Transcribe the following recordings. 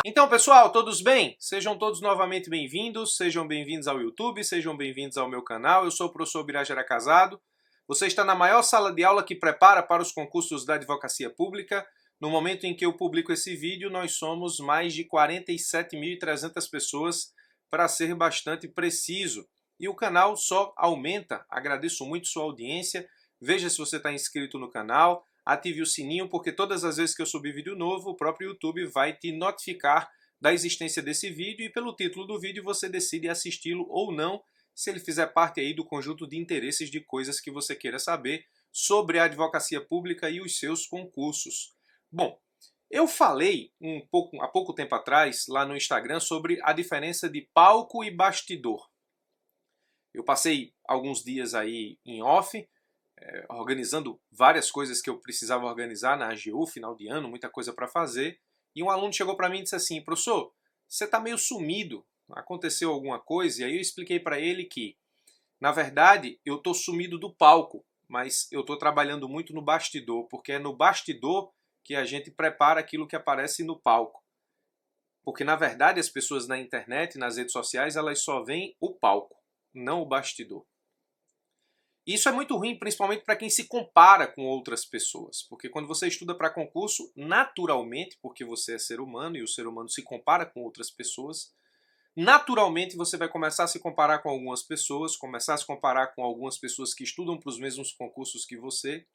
Então, pessoal, todos bem? Sejam todos novamente bem-vindos, sejam bem-vindos ao YouTube, sejam bem-vindos ao meu canal. Eu sou o professor Birajara Casado. Você está na maior sala de aula que prepara para os concursos da advocacia pública. No momento em que eu publico esse vídeo, nós somos mais de 47.300 pessoas, para ser bastante preciso. E o canal só aumenta. Agradeço muito sua audiência. Veja se você está inscrito no canal. Ative o sininho, porque todas as vezes que eu subir vídeo novo, o próprio YouTube vai te notificar da existência desse vídeo e pelo título do vídeo você decide assisti-lo ou não, se ele fizer parte aí do conjunto de interesses de coisas que você queira saber sobre a advocacia pública e os seus concursos. Bom, eu falei há pouco tempo atrás lá no Instagram sobre a diferença de palco e bastidor. Eu passei alguns dias aí em off, organizando várias coisas que eu precisava organizar na AGU, final de ano, muita coisa para fazer. E um aluno chegou para mim e disse assim: professor, você está meio sumido, aconteceu alguma coisa? E aí eu expliquei para ele que, na verdade, eu estou sumido do palco, mas eu estou trabalhando muito no bastidor, porque é no bastidor que a gente prepara aquilo que aparece no palco. Porque, na verdade, as pessoas na internet, nas redes sociais, elas só veem o palco, não o bastidor. Isso é muito ruim, principalmente para quem se compara com outras pessoas, porque quando você estuda para concurso, naturalmente, porque você é ser humano e o ser humano se compara com outras pessoas, naturalmente você vai começar a se comparar com algumas pessoas, começar a se comparar com algumas pessoas que estudam para os mesmos concursos que você,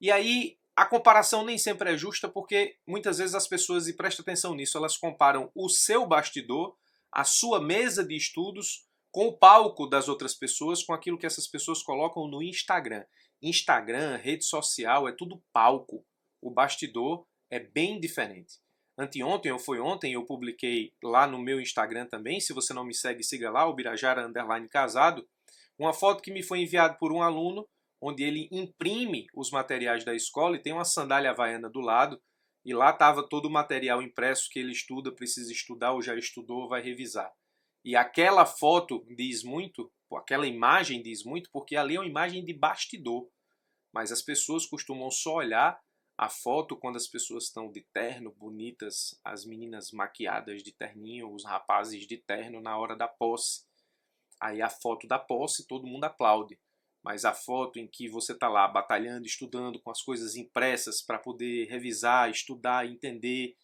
e aí a comparação nem sempre é justa, porque muitas vezes as pessoas, e presta atenção nisso, elas comparam o seu bastidor, a sua mesa de estudos, com o palco das outras pessoas, com aquilo que essas pessoas colocam no Instagram. Instagram, rede social, é tudo palco. O bastidor é bem diferente. Anteontem, ou foi ontem, eu publiquei lá no meu Instagram também, se você não me segue, siga lá, o Birajara_Casado, uma foto que me foi enviada por um aluno, onde ele imprime os materiais da escola e tem uma sandália havaiana do lado, e lá estava todo o material impresso que ele estuda, precisa estudar ou já estudou, vai revisar. E aquela foto diz muito, aquela imagem diz muito, porque ali é uma imagem de bastidor. Mas as pessoas costumam só olhar a foto quando as pessoas estão de terno, bonitas, as meninas maquiadas de terninho, os rapazes de terno na hora da posse. Aí a foto da posse todo mundo aplaude. Mas a foto em que você está lá batalhando, estudando, com as coisas impressas para poder revisar, estudar, entender,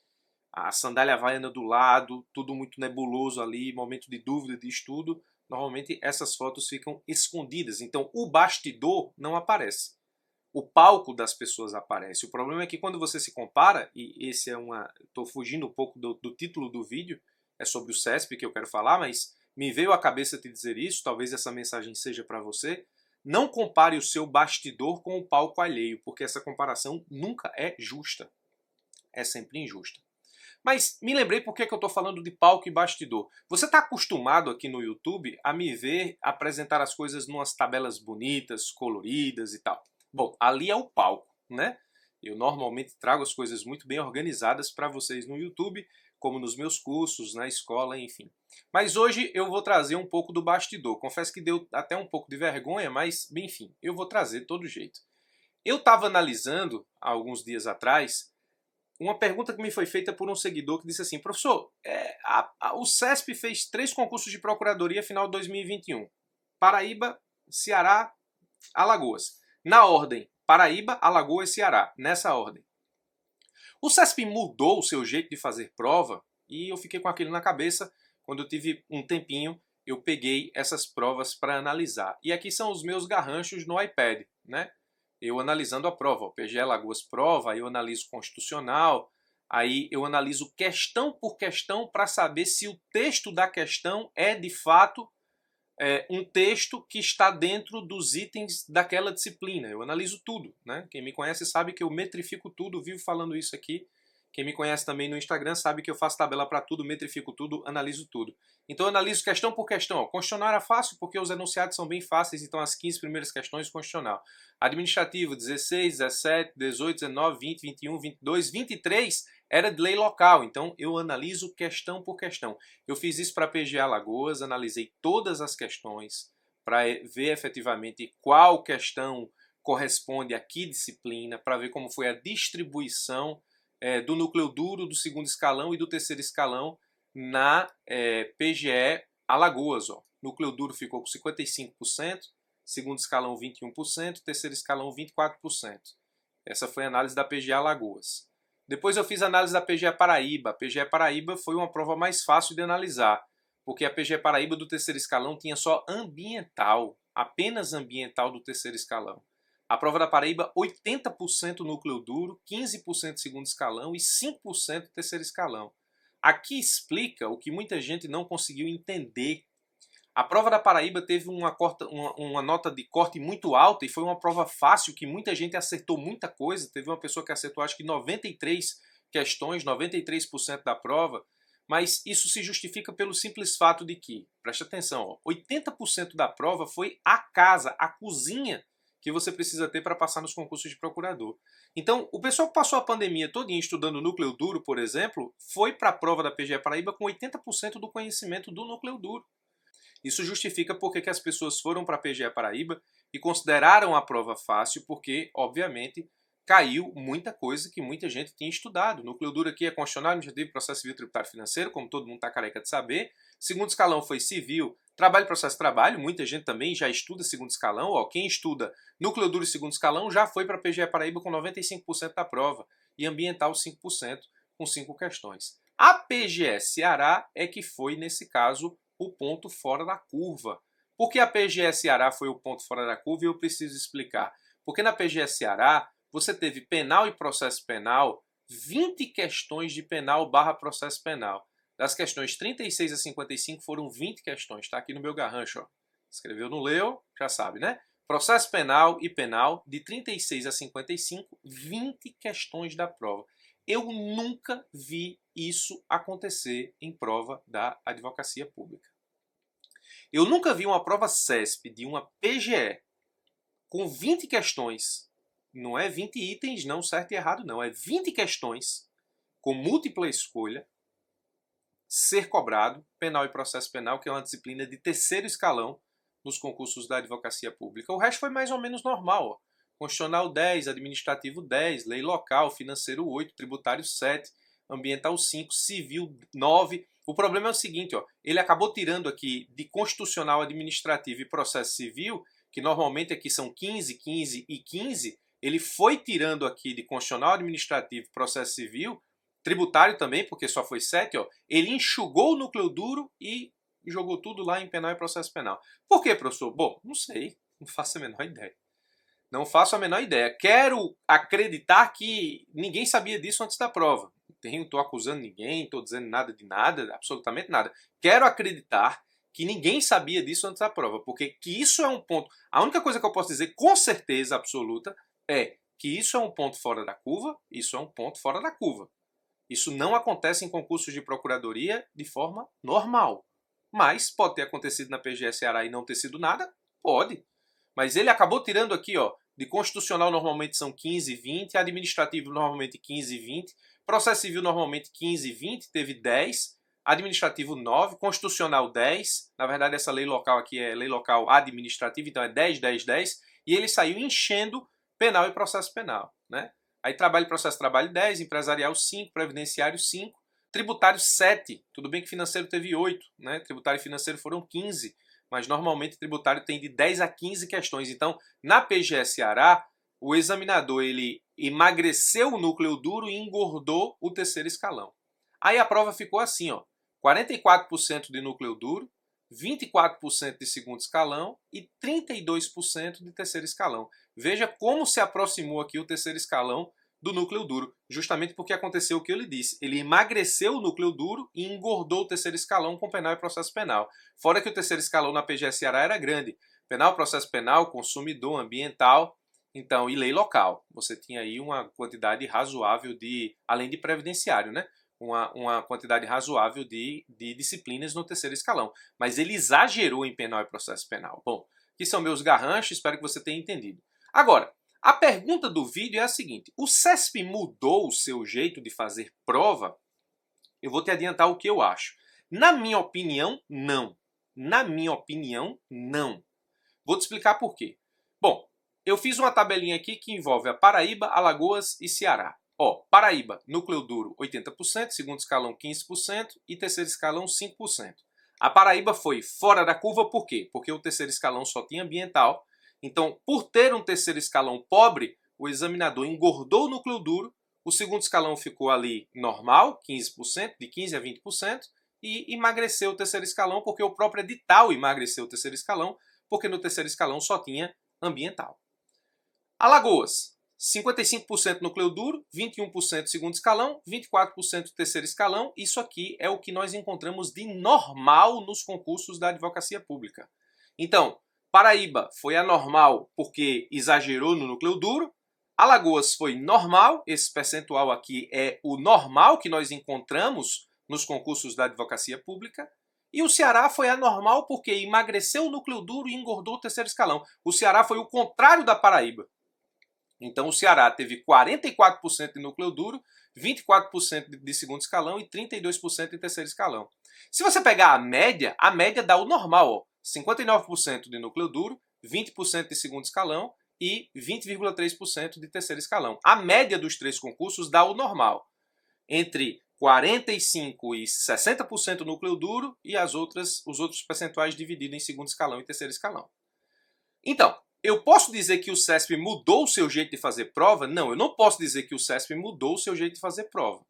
a sandália havaiana do lado, tudo muito nebuloso ali, momento de dúvida, de estudo, normalmente essas fotos ficam escondidas. Então o bastidor não aparece. O palco das pessoas aparece. O problema é que quando você se compara, e esse é uma... Estou fugindo um pouco do título do vídeo, é sobre o CESP que eu quero falar, mas me veio à cabeça te dizer isso, talvez essa mensagem seja para você. Não compare o seu bastidor com o palco alheio, porque essa comparação nunca é justa. É sempre injusta. Mas me lembrei por que eu estou falando de palco e bastidor. Você está acostumado aqui no YouTube a me ver apresentar as coisas numas tabelas bonitas, coloridas e tal. Bom, ali é o palco, né? Eu normalmente trago as coisas muito bem organizadas para vocês no YouTube, como nos meus cursos, na escola, enfim. Mas hoje eu vou trazer um pouco do bastidor. Confesso que deu até um pouco de vergonha, mas, enfim, eu vou trazer de todo jeito. Eu estava analisando, há alguns dias atrás, uma pergunta que me foi feita por um seguidor que disse assim: professor, o CESP fez 3 concursos de procuradoria final de 2021. Paraíba, Ceará, Alagoas. Na ordem, Paraíba, Alagoas e Ceará. Nessa ordem. O CESP mudou o seu jeito de fazer prova e eu fiquei com aquilo na cabeça. Quando eu tive um tempinho, eu peguei essas provas para analisar. E aqui são os meus garranchos no iPad, né? Eu analisando a prova, o PGE Alagoas prova, aí eu analiso constitucional, aí eu analiso questão por questão para saber se o texto da questão é de fato um texto que está dentro dos itens daquela disciplina. Eu analiso tudo, né? Quem me conhece sabe que eu metrifico tudo, vivo falando isso aqui. Quem me conhece também no Instagram sabe que eu faço tabela para tudo, metrifico tudo, analiso tudo. Então eu analiso questão por questão. O constitucional era fácil porque os enunciados são bem fáceis, então as 15 primeiras questões constitucional. Administrativo, 16, 17, 18, 19, 20, 21, 22, 23 era de lei local, então eu analiso questão por questão. Eu fiz isso para a PGE Alagoas, analisei todas as questões para ver efetivamente qual questão corresponde a que disciplina, para ver como foi a distribuição do núcleo duro, do segundo escalão e do terceiro escalão na PGE Alagoas. Ó. Núcleo duro ficou com 55%, segundo escalão 21%, terceiro escalão 24%. Essa foi a análise da PGE Alagoas. Depois eu fiz a análise da PGE Paraíba. A PGE Paraíba foi uma prova mais fácil de analisar, porque a PGE Paraíba do terceiro escalão tinha só ambiental, apenas ambiental do terceiro escalão. A prova da Paraíba, 80% núcleo duro, 15% segundo escalão e 5% terceiro escalão. Aqui explica o que muita gente não conseguiu entender. A prova da Paraíba teve uma nota de corte muito alta e foi uma prova fácil que muita gente acertou muita coisa. Teve uma pessoa que acertou acho que 93 questões, 93% da prova. Mas isso se justifica pelo simples fato de que, preste atenção, ó, 80% da prova foi a casa, a cozinha que você precisa ter para passar nos concursos de procurador. Então, o pessoal que passou a pandemia todinha estudando núcleo duro, por exemplo, foi para a prova da PGE Paraíba com 80% do conhecimento do núcleo duro. Isso justifica porque que as pessoas foram para a PGE Paraíba e consideraram a prova fácil, porque, obviamente, caiu muita coisa que muita gente tinha estudado. O núcleo duro aqui é constitucional, administrativo, processo civil, tributário, financeiro, como todo mundo está careca de saber. Segundo escalão foi civil, trabalho, processo, trabalho. Muita gente também já estuda segundo escalão. Ó, quem estuda núcleo duro e segundo escalão já foi para a PGE Paraíba com 95% da prova. E ambiental 5%, com 5 questões. A PGE Ceará é que foi, nesse caso, o ponto fora da curva. Por que a PGE Ceará foi o ponto fora da curva? E eu preciso explicar. Porque na PGE Ceará, você teve penal e processo penal, 20 questões de penal barra processo penal. Das questões 36 a 55 foram 20 questões. Está aqui no meu garrancho. Ó. Escreveu, não leu, já sabe, né? Processo penal e penal, de 36 a 55, 20 questões da prova. Eu nunca vi isso acontecer em prova da advocacia pública. Eu nunca vi uma prova CESP de uma PGE com 20 questões. Não é 20 itens, não, certo e errado, não. É 20 questões com múltipla escolha, ser cobrado, penal e processo penal, que é uma disciplina de terceiro escalão nos concursos da advocacia pública. O resto foi mais ou menos normal. Ó. Constitucional 10, administrativo 10, lei local, financeiro 8, tributário 7, ambiental 5, civil 9. O problema é o seguinte, ó, ele acabou tirando aqui de constitucional, administrativo e processo civil, que normalmente aqui são 15, 15 e 15, ele foi tirando aqui de constitucional, administrativo, processo civil, tributário também, porque só foi 7, ó, ele enxugou o núcleo duro e jogou tudo lá em penal e processo penal. Por quê, professor? Bom, não sei, não faço a menor ideia. Não faço a menor ideia. Quero acreditar que ninguém sabia disso antes da prova. Não estou acusando ninguém, estou dizendo nada de nada, absolutamente nada. Quero acreditar que ninguém sabia disso antes da prova, porque que isso é um ponto... A única coisa que eu posso dizer com certeza absoluta é que isso é um ponto fora da curva, isso é um ponto fora da curva. Isso não acontece em concursos de procuradoria de forma normal. Mas pode ter acontecido na PGE Ceará e não ter sido nada? Pode. Mas ele acabou tirando aqui, ó, de constitucional normalmente são 15 e 20, administrativo normalmente 15 e 20, processo civil normalmente 15 e 20, teve 10, administrativo 9, constitucional 10, na verdade essa lei local aqui é lei local administrativa, então é 10, 10, 10, e ele saiu enchendo penal e processo penal, né? Aí trabalho e processo trabalho 10, empresarial 5, previdenciário 5, tributário 7, tudo bem que financeiro teve 8, né? Tributário e financeiro foram 15, mas normalmente tributário tem de 10 a 15 questões. Então, na PGE Ceará, o examinador ele emagreceu o núcleo duro e engordou o terceiro escalão. Aí a prova ficou assim, ó, 44% de núcleo duro, 24% de segundo escalão e 32% de terceiro escalão. Veja como se aproximou aqui o terceiro escalão do núcleo duro, justamente porque aconteceu o que eu lhe disse. Ele emagreceu o núcleo duro e engordou o terceiro escalão com penal e processo penal. Fora que o terceiro escalão na PGE Ceará era grande. Penal, processo penal, consumidor, ambiental, então, e lei local. Você tinha aí uma quantidade razoável de, além de previdenciário, né? Uma quantidade razoável de disciplinas no terceiro escalão. Mas ele exagerou em penal e processo penal. Bom, aqui são meus garranchos, espero que você tenha entendido. Agora, a pergunta do vídeo é a seguinte: o CESP mudou o seu jeito de fazer prova? Eu vou te adiantar o que eu acho. Na minha opinião, não. Na minha opinião, não. Vou te explicar por quê. Bom, eu fiz uma tabelinha aqui que envolve a Paraíba, Alagoas e Ceará. Ó, Paraíba, núcleo duro 80%, segundo escalão 15% e terceiro escalão 5%. A Paraíba foi fora da curva por quê? Porque o terceiro escalão só tinha ambiental. Então, por ter um terceiro escalão pobre, o examinador engordou o núcleo duro, o segundo escalão ficou ali normal, 15%, de 15% a 20%, e emagreceu o terceiro escalão porque o próprio edital emagreceu o terceiro escalão, porque no terceiro escalão só tinha ambiental. Alagoas, 55% núcleo duro, 21% segundo escalão, 24% terceiro escalão. Isso aqui é o que nós encontramos de normal nos concursos da advocacia pública. Então, Paraíba foi anormal porque exagerou no núcleo duro. Alagoas foi normal, esse percentual aqui é o normal que nós encontramos nos concursos da advocacia pública. E o Ceará foi anormal porque emagreceu o núcleo duro e engordou o terceiro escalão. O Ceará foi o contrário da Paraíba. Então o Ceará teve 44% de núcleo duro, 24% de segundo escalão e 32% de terceiro escalão. Se você pegar a média dá o normal, ó, 59% de núcleo duro, 20% de segundo escalão e 20,3% de terceiro escalão. A média dos três concursos dá o normal, entre 45% e 60% núcleo duro e os outros percentuais divididos em segundo escalão e terceiro escalão. Então, eu posso dizer que o CESP mudou o seu jeito de fazer prova? Não, eu não posso dizer que o CESP mudou o seu jeito de fazer prova.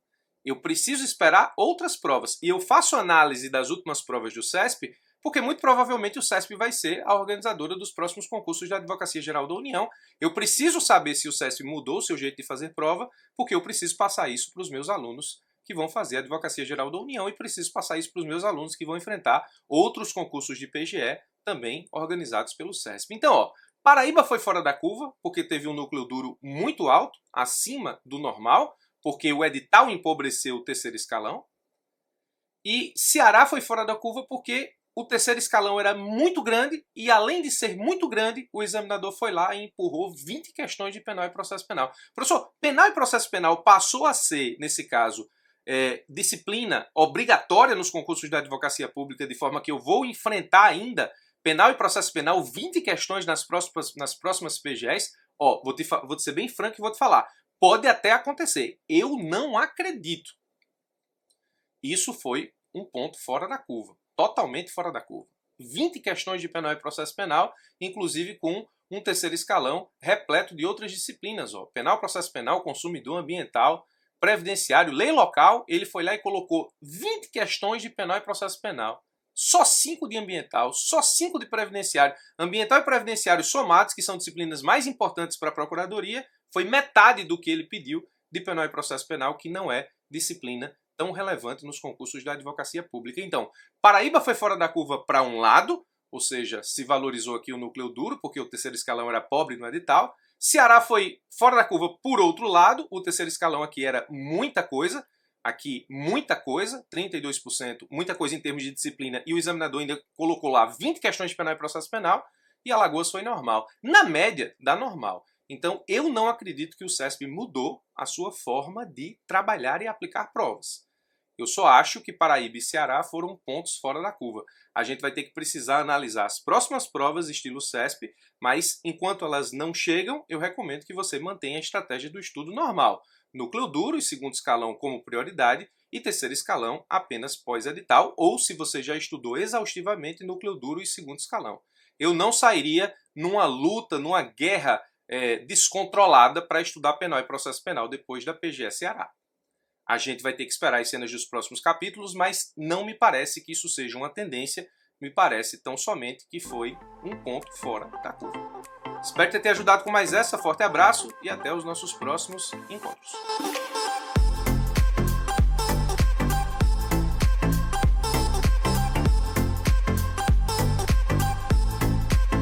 Eu preciso esperar outras provas. E eu faço análise das últimas provas do CESP, porque muito provavelmente o CESP vai ser a organizadora dos próximos concursos da Advocacia Geral da União. Eu preciso saber se o CESP mudou o seu jeito de fazer prova, porque eu preciso passar isso para os meus alunos que vão fazer a Advocacia Geral da União e preciso passar isso para os meus alunos que vão enfrentar outros concursos de PGE também organizados pelo CESP. Então, ó, Paraíba foi fora da curva, porque teve um núcleo duro muito alto, acima do normal, porque o edital empobreceu o terceiro escalão. E Ceará foi fora da curva porque o terceiro escalão era muito grande e, além de ser muito grande, o examinador foi lá e empurrou 20 questões de penal e processo penal. Professor, penal e processo penal passou a ser, nesse caso, disciplina obrigatória nos concursos da advocacia pública, de forma que eu vou enfrentar ainda penal e processo penal, 20 questões nas próximas PGEs. Ó, vou te ser bem franco e vou te falar. Pode até acontecer. Eu não acredito. Isso foi um ponto fora da curva. Totalmente fora da curva. 20 questões de penal e processo penal, inclusive com um terceiro escalão repleto de outras disciplinas. Ó. Penal, processo penal, consumidor, ambiental, previdenciário, lei local. Ele foi lá e colocou 20 questões de penal e processo penal. Só 5 de ambiental, só 5 de previdenciário. Ambiental e previdenciário somados, que são disciplinas mais importantes para a Procuradoria, foi metade do que ele pediu de penal e processo penal, que não é disciplina tão relevante nos concursos da advocacia pública. Então, Paraíba foi fora da curva para um lado, ou seja, se valorizou aqui o núcleo duro, porque o terceiro escalão era pobre no edital. Ceará foi fora da curva por outro lado, o terceiro escalão aqui era muita coisa, aqui muita coisa, 32%, muita coisa em termos de disciplina, e o examinador ainda colocou lá 20 questões de penal e processo penal, e Alagoas foi normal. Na média, dá normal. Então, eu não acredito que o CESP mudou a sua forma de trabalhar e aplicar provas. Eu só acho que Paraíba e Ceará foram pontos fora da curva. A gente vai ter que precisar analisar as próximas provas estilo CESP, mas enquanto elas não chegam, eu recomendo que você mantenha a estratégia do estudo normal. Núcleo duro e segundo escalão como prioridade e terceiro escalão apenas pós-edital, ou se você já estudou exaustivamente núcleo duro e segundo escalão. Eu não sairia numa luta, numa guerra descontrolada para estudar penal e processo penal depois da PGE Ceará. A gente vai ter que esperar as cenas dos próximos capítulos, mas não me parece que isso seja uma tendência, me parece tão somente que foi um ponto fora da curva. Espero ter ajudado com mais essa, forte abraço e até os nossos próximos encontros.